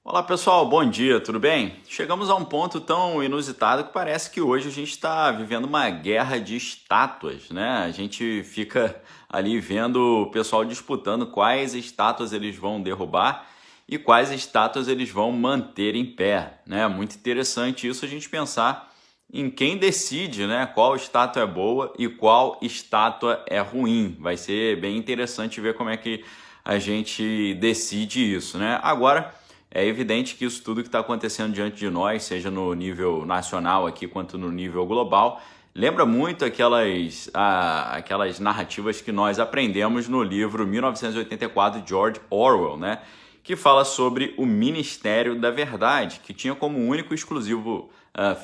Olá pessoal, bom dia, tudo bem? Chegamos a um ponto tão inusitado que parece que hoje a gente está vivendo uma guerra de estátuas, né? A gente fica ali vendo o pessoal disputando quais estátuas eles vão derrubar e quais estátuas eles vão manter em pé, né? Muito interessante isso a gente pensar em quem decide, né? Qual estátua é boa e qual estátua é ruim. Vai ser bem interessante ver como é que a gente decide isso, né? Agora é evidente que isso tudo que está acontecendo diante de nós, seja no nível nacional aqui quanto no nível global, lembra muito aquelas narrativas que nós aprendemos no livro 1984 de George Orwell, né? Que fala sobre o Ministério da Verdade, que tinha como único e exclusivo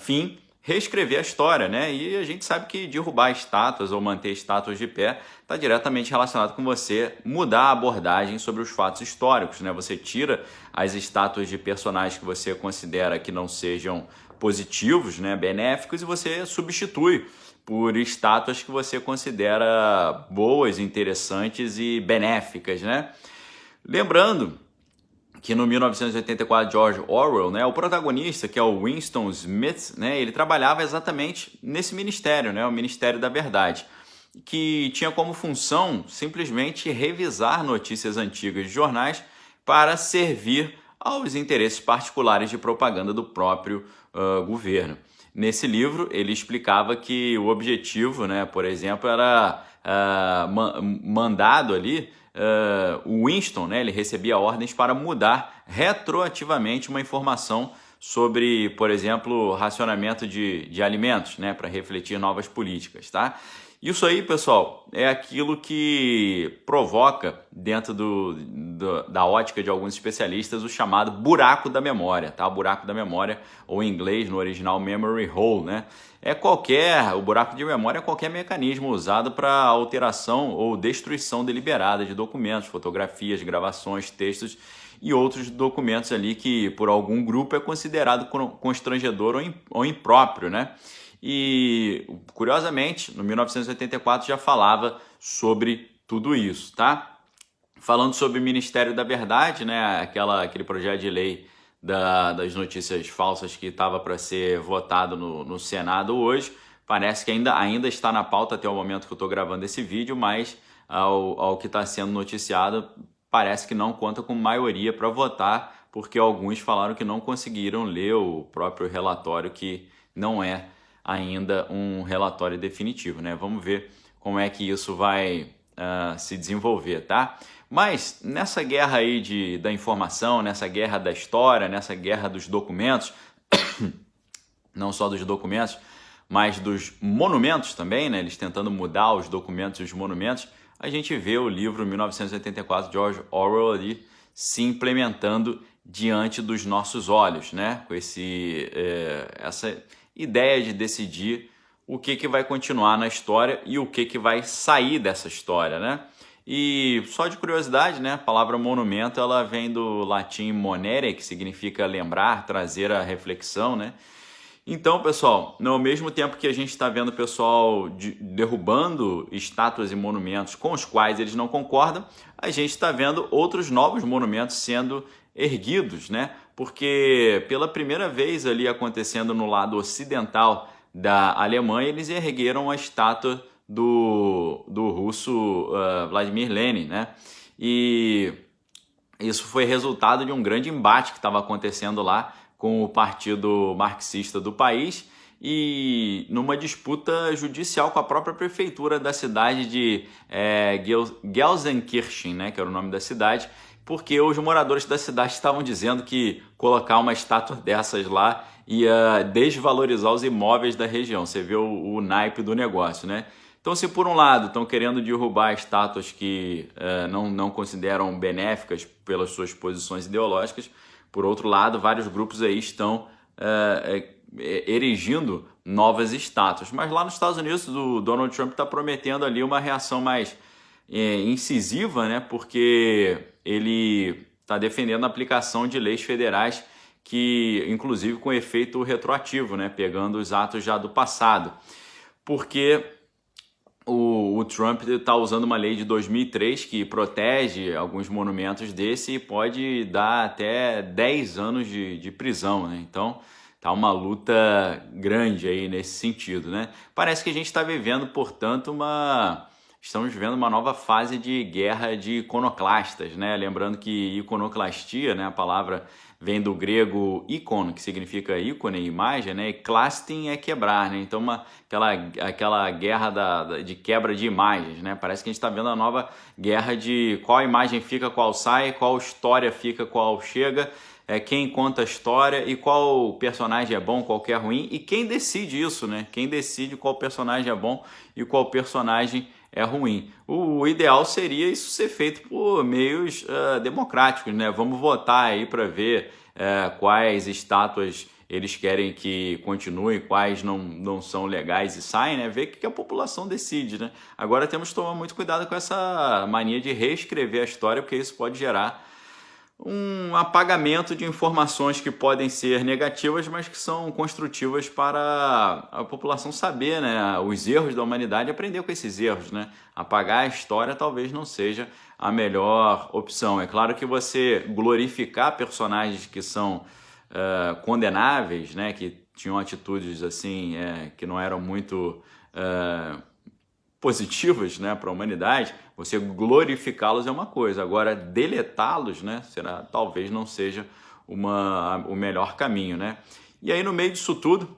fim reescrever a história, né? E a gente sabe que derrubar estátuas ou manter estátuas de pé está diretamente relacionado com você mudar a abordagem sobre os fatos históricos, né? Você tira as estátuas de personagens que você considera que não sejam positivos, né, benéficos, e você substitui por estátuas que você considera boas, interessantes e benéficas, né? Lembrando que no 1984, George Orwell, né, o protagonista, que é o Winston Smith, né, ele trabalhava exatamente nesse ministério, né, o Ministério da Verdade, que tinha como função simplesmente revisar notícias antigas de jornais para servir aos interesses particulares de propaganda do próprio governo. Nesse livro, ele explicava que o objetivo, né, por exemplo, era mandado ali o Winston, né, ele recebia ordens para mudar retroativamente uma informação sobre, por exemplo, racionamento de alimentos, né, para refletir novas políticas, tá? Isso aí, pessoal, é aquilo que provoca, dentro da ótica de alguns especialistas, o chamado buraco da memória, tá? O buraco da memória, ou em inglês, no original, memory hole, né? O buraco de memória é qualquer mecanismo usado para alteração ou destruição deliberada de documentos, fotografias, gravações, textos e outros documentos ali que por algum grupo é considerado constrangedor ou impróprio, né? E, curiosamente, no 1984 já falava sobre tudo isso, tá? Falando sobre o Ministério da Verdade, né? Aquele projeto de lei das notícias falsas que estava para ser votado no Senado hoje, parece que ainda está na pauta até o momento que eu estou gravando esse vídeo, mas ao que está sendo noticiado, parece que não conta com maioria para votar, porque alguns falaram que não conseguiram ler o próprio relatório, que não é ainda um relatório definitivo, né? Vamos ver como é que isso vai se desenvolver, tá? Mas nessa guerra aí da informação, nessa guerra da história, nessa guerra dos documentos, não só dos documentos, mas dos monumentos também, né? Eles tentando mudar os documentos e os monumentos, a gente vê o livro 1984 de George Orwell ali se implementando diante dos nossos olhos, né? Com essa ideia de decidir o que vai continuar na história e o que vai sair dessa história, né? E só de curiosidade, né? A palavra monumento, ela vem do latim monere, que significa lembrar, trazer a reflexão, né? Então, pessoal, no mesmo tempo que a gente está vendo o pessoal derrubando estátuas e monumentos com os quais eles não concordam, a gente está vendo outros novos monumentos sendo erguidos, né? Porque pela primeira vez ali acontecendo no lado ocidental da Alemanha, eles ergueram a estátua do russo Vladimir Lenin, né? E isso foi resultado de um grande embate que estava acontecendo lá com o partido marxista do país e numa disputa judicial com a própria prefeitura da cidade de Gelsenkirchen, né, que era o nome da cidade, porque os moradores da cidade estavam dizendo que colocar uma estátua dessas lá ia desvalorizar os imóveis da região. Você vê o naipe do negócio, né? Então, se por um lado estão querendo derrubar estátuas que não consideram benéficas pelas suas posições ideológicas, por outro lado, vários grupos aí estão erigindo novas estátuas. Mas lá nos Estados Unidos, o Donald Trump está prometendo ali uma reação mais incisiva, né? Porque ele está defendendo a aplicação de leis federais que, inclusive, com efeito retroativo, né? Pegando os atos já do passado. Porque o Trump está usando uma lei de 2003 que protege alguns monumentos desse e pode dar até 10 anos de prisão, né? Então, tá uma luta grande aí nesse sentido, né? Parece que a gente está vivendo, portanto, estamos vivendo uma nova fase de guerra de iconoclastas, né? Lembrando que iconoclastia, né, a palavra vem do grego icon, que significa ícone, imagem, né? E klastin é quebrar, né? Então, aquela guerra de quebra de imagens, né? Parece que a gente está vendo a nova guerra de qual imagem fica, qual sai, qual história fica, qual chega, quem conta a história e qual personagem é bom, qual que é ruim, e quem decide isso, né? Quem decide qual personagem é bom e qual personagem é ruim. O ideal seria isso ser feito por meios democráticos, né? Vamos votar aí para ver quais estátuas eles querem que continuem, quais não são legais e saem, né? Ver o que a população decide, né? Agora temos que tomar muito cuidado com essa mania de reescrever a história, porque isso pode gerar um apagamento de informações que podem ser negativas, mas que são construtivas para a população saber, né, os erros da humanidade e aprender com esses erros, né? Apagar a história talvez não seja a melhor opção. É claro que você glorificar personagens que são condenáveis, né, que tinham atitudes assim que não eram muito positivas, né, para a humanidade, você glorificá-los é uma coisa, agora deletá-los, né, talvez não seja o melhor caminho, né? E aí no meio disso tudo,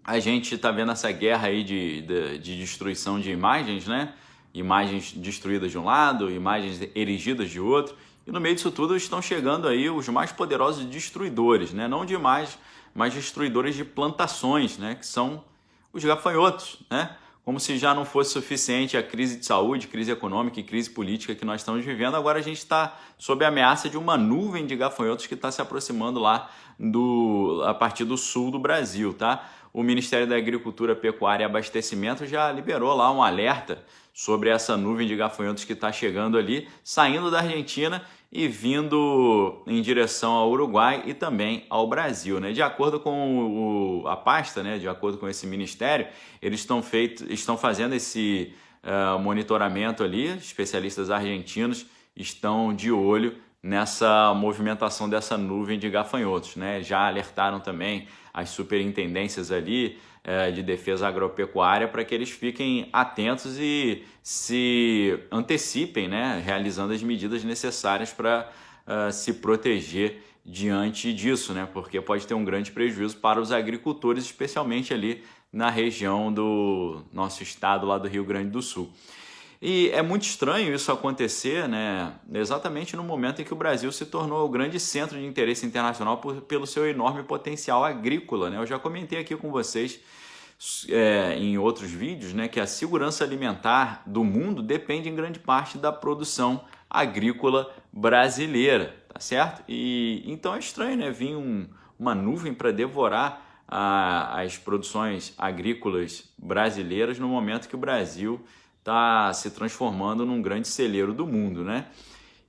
a gente está vendo essa guerra aí de destruição de imagens, né? Imagens destruídas de um lado, imagens erigidas de outro, e no meio disso tudo estão chegando aí os mais poderosos destruidores, né? Não de imagens, mas destruidores de plantações, né? Que são os gafanhotos, né? Como se já não fosse suficiente a crise de saúde, crise econômica e crise política que nós estamos vivendo, agora a gente está sob a ameaça de uma nuvem de gafanhotos que está se aproximando lá a partir do sul do Brasil, tá? O Ministério da Agricultura, Pecuária e Abastecimento já liberou lá um alerta sobre essa nuvem de gafanhotos que está chegando ali, saindo da Argentina e vindo em direção ao Uruguai e também ao Brasil, né? De acordo com a pasta, né? De acordo com esse ministério, eles estão fazendo esse monitoramento ali, especialistas argentinos estão de olho nessa movimentação dessa nuvem de gafanhotos, né? Já alertaram também as superintendências ali de defesa agropecuária para que eles fiquem atentos e se antecipem, né? Realizando as medidas necessárias para se proteger diante disso, né? Porque pode ter um grande prejuízo para os agricultores, especialmente ali na região do nosso estado, lá do Rio Grande do Sul. E é muito estranho isso acontecer, né, exatamente no momento em que o Brasil se tornou o grande centro de interesse internacional pelo seu enorme potencial agrícola, né? Eu já comentei aqui com vocês em outros vídeos, né, que a segurança alimentar do mundo depende em grande parte da produção agrícola brasileira, tá certo? E então é estranho, né, vir uma nuvem para devorar as produções agrícolas brasileiras no momento que o Brasil está se transformando num grande celeiro do mundo, né?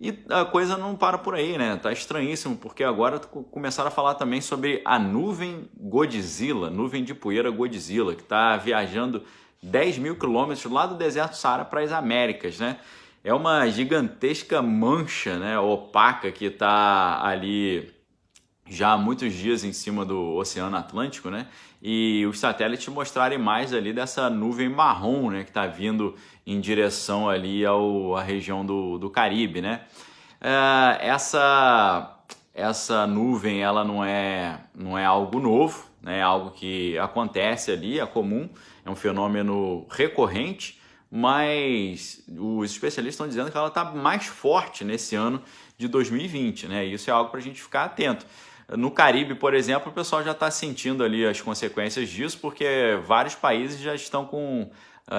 E a coisa não para por aí, né? Tá estranhíssimo, porque agora começaram a falar também sobre a nuvem Godzilla, nuvem de poeira Godzilla, que está viajando 10 mil quilômetros lá do deserto do Saara para as Américas, né? É uma gigantesca mancha, né, opaca que está ali já há muitos dias em cima do Oceano Atlântico, né? E os satélites mostrarem mais ali dessa nuvem marrom, né, que está vindo em direção ali à região do Caribe, né? Essa nuvem, ela não é algo novo, né? É algo que acontece ali, é comum, é um fenômeno recorrente, mas os especialistas estão dizendo que ela está mais forte nesse ano de 2020, né? Isso é algo para a gente ficar atento. No Caribe, por exemplo, o pessoal já está sentindo ali as consequências disso, porque vários países já estão com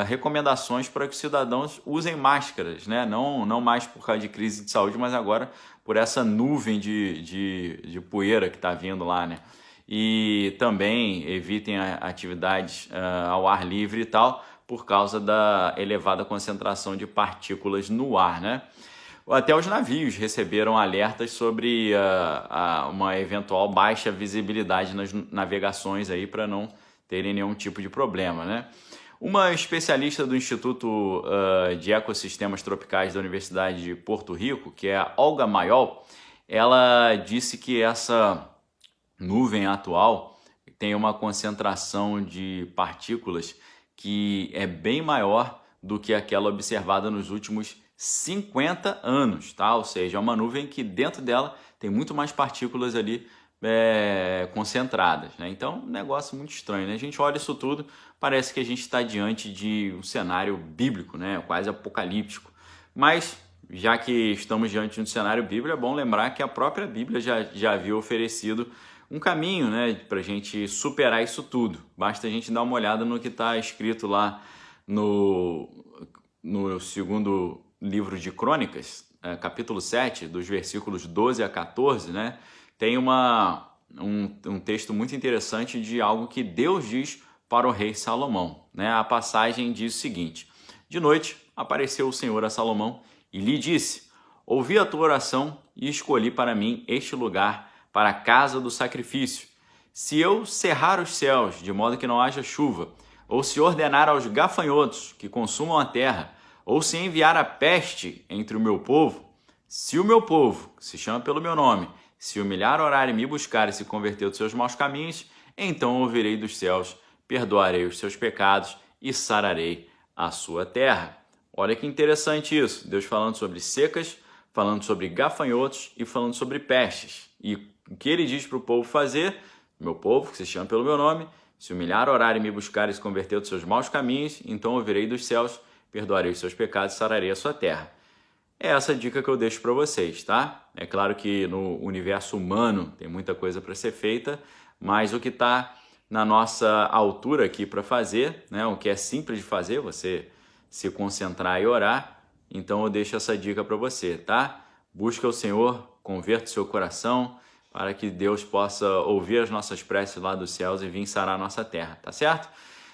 recomendações para que os cidadãos usem máscaras, né? Não mais por causa de crise de saúde, mas agora por essa nuvem de poeira que está vindo lá, né? E também evitem atividades ao ar livre e tal, por causa da elevada concentração de partículas no ar, né? Até os navios receberam alertas sobre uma eventual baixa visibilidade nas navegações aí para não terem nenhum tipo de problema, né? Uma especialista do Instituto de Ecossistemas Tropicais da Universidade de Porto Rico, que é a Olga Mayol, ela disse que essa nuvem atual tem uma concentração de partículas que é bem maior do que aquela observada nos últimos 50 anos, tá? Ou seja, é uma nuvem que dentro dela tem muito mais partículas ali concentradas, né? Então, um negócio muito estranho, né? A gente olha isso tudo, parece que a gente está diante de um cenário bíblico, né? Quase apocalíptico. Mas, já que estamos diante de um cenário bíblico, é bom lembrar que a própria Bíblia já havia oferecido um caminho, né, para a gente superar isso tudo. Basta a gente dar uma olhada no que está escrito lá no segundo livro de Crônicas, capítulo 7, dos versículos 12 a 14, né? Tem um texto muito interessante de algo que Deus diz para o rei Salomão, né? A passagem diz o seguinte: de noite apareceu o Senhor a Salomão e lhe disse: ouvi a tua oração e escolhi para mim este lugar para a casa do sacrifício. Se eu cerrar os céus de modo que não haja chuva, ou se ordenar aos gafanhotos que consumam a terra, ou se enviar a peste entre o meu povo, se o meu povo, que se chama pelo meu nome, se humilhar, orar e me buscar e se converter dos seus maus caminhos, então ouvirei dos céus, perdoarei os seus pecados e sararei a sua terra. Olha que interessante isso, Deus falando sobre secas, falando sobre gafanhotos e falando sobre pestes. E o que ele diz para o povo fazer? Meu povo, que se chama pelo meu nome, se humilhar, orar e me buscar e se converter dos seus maus caminhos, então ouvirei dos céus, perdoarei os seus pecados e sararei a sua terra. É essa dica que eu deixo para vocês, tá? É claro que no universo humano tem muita coisa para ser feita, mas o que está na nossa altura aqui para fazer, né? O que é simples de fazer, você se concentrar e orar, então eu deixo essa dica para você, tá? Busca o Senhor, converta o seu coração, para que Deus possa ouvir as nossas preces lá dos céus e vir sarar a nossa terra, tá certo?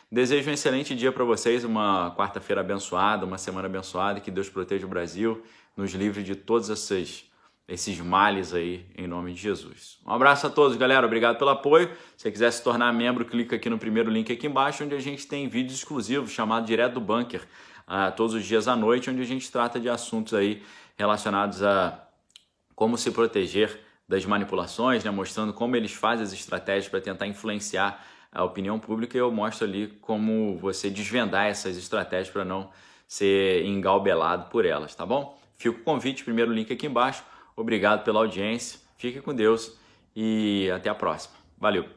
Desejo um excelente dia para vocês, uma quarta-feira abençoada, uma semana abençoada, que Deus proteja o Brasil, nos livre de todos esses males aí, em nome de Jesus. Um abraço a todos, galera, obrigado pelo apoio. Se você quiser se tornar membro, clica aqui no primeiro link aqui embaixo, onde a gente tem vídeos exclusivos, chamado Direto do Bunker, todos os dias à noite, onde a gente trata de assuntos aí relacionados a como se proteger das manipulações, né, mostrando como eles fazem as estratégias para tentar influenciar a opinião pública, e eu mostro ali como você desvendar essas estratégias para não ser engalbelado por elas, tá bom? Fica o convite, primeiro link aqui embaixo. Obrigado pela audiência, fique com Deus e até a próxima. Valeu!